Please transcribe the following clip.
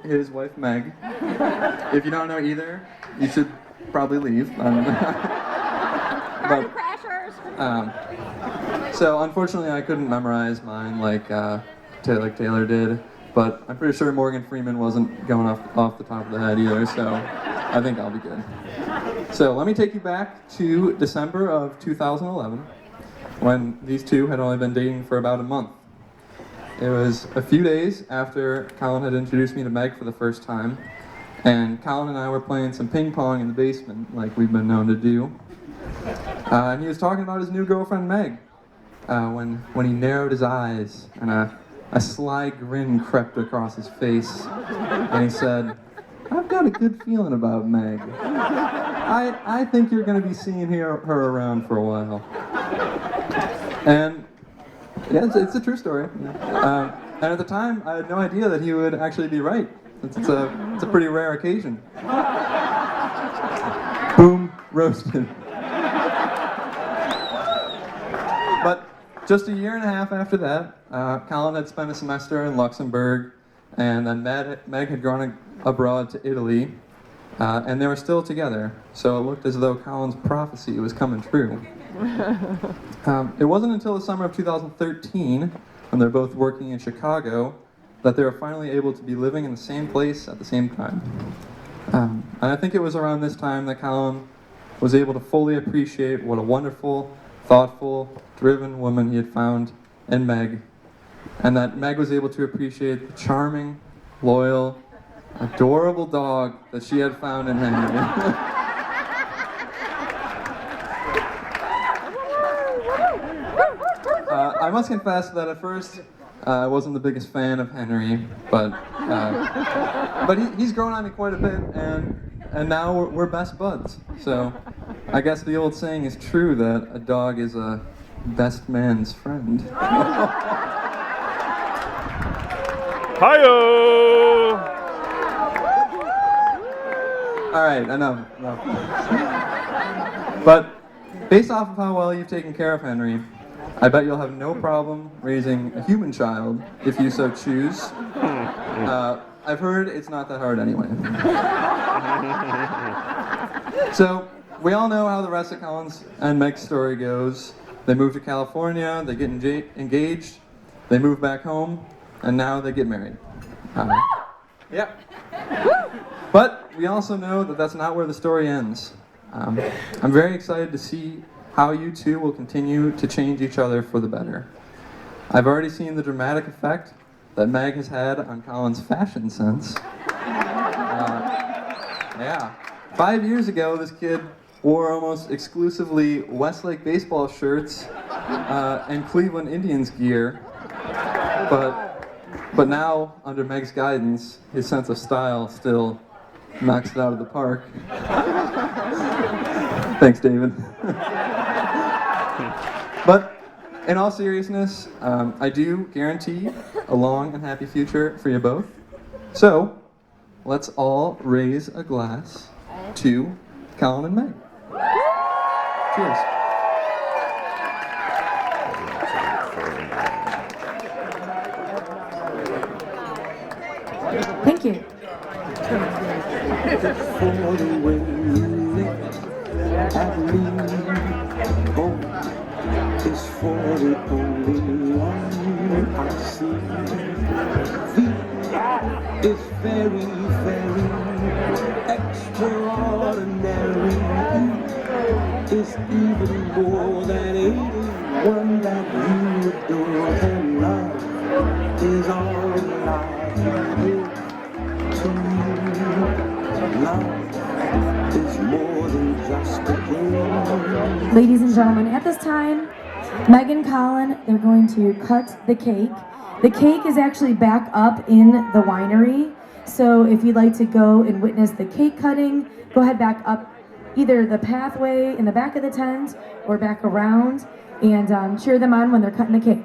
his wife Meg. If you don't know either, you should probably leave. So unfortunately, I couldn't memorize mine like Taylor did, but I'm pretty sure Morgan Freeman wasn't going off the top of the head either, so I think I'll be good. So let me take you back to December of 2011, when these two had only been dating for about a month. It was a few days after Collin had introduced me to Meg for the first time, and Collin and I were playing some ping pong in the basement, like we've been known to do. And he was talking about his new girlfriend, Meg, when he narrowed his eyes and a sly grin crept across his face, and he said, "I've got a good feeling about Meg. I think you're going to be seeing her around for a while." And yeah, it's a true story. And at the time, I had no idea that he would actually be right. It's a pretty rare occasion. Boom, roasted. But just a year and a half after that, Collin had spent a semester in Luxembourg, and then Meg had gone abroad to Italy, and they were still together. So it looked as though Collin's prophecy was coming true. It wasn't until the summer of 2013, when they're both working in Chicago, that they were finally able to be living in the same place at the same time. And I think it was around this time that Collin was able to fully appreciate what a wonderful, thoughtful, driven woman he had found in Meg, and that Meg was able to appreciate the charming, loyal, adorable dog that she had found in Henry. I must confess that at first I wasn't the biggest fan of Henry, but he's grown on me quite a bit, and now we're best buds. So I guess the old saying is true that a dog is a best man's friend. Hi-yo! All right, enough. But based off of how well you've taken care of Henry, I bet you'll have no problem raising a human child if you so choose. I've heard it's not that hard anyway. So, we all know how the rest of Collin's and Meg's story goes. They move to California, they get engaged, they move back home, and now they get married. Yeah. But we also know that that's not where the story ends. I'm very excited to see how you two will continue to change each other for the better. I've already seen the dramatic effect that Meg has had on Collin's fashion sense. Yeah. 5 years ago, this kid wore almost exclusively Westlake baseball shirts and Cleveland Indians gear. But now, under Meg's guidance, his sense of style still knocks it out of the park. Thanks, David. But in all seriousness, I do guarantee a long and happy future for you both. So, let's all raise a glass to Collin and Meg. Cheers. Thank you. Is for the only one I see. V is very, very extraordinary. Is even more than anyone that you adore, and love is all I give to you. Love is more than just a game. Ladies and gentlemen, at this time, Meg and Collin, they're going to cut the cake. The cake is actually back up in the winery, so if you'd like to go and witness the cake cutting, go ahead back up either the pathway in the back of the tent or back around and cheer them on when they're cutting the cake.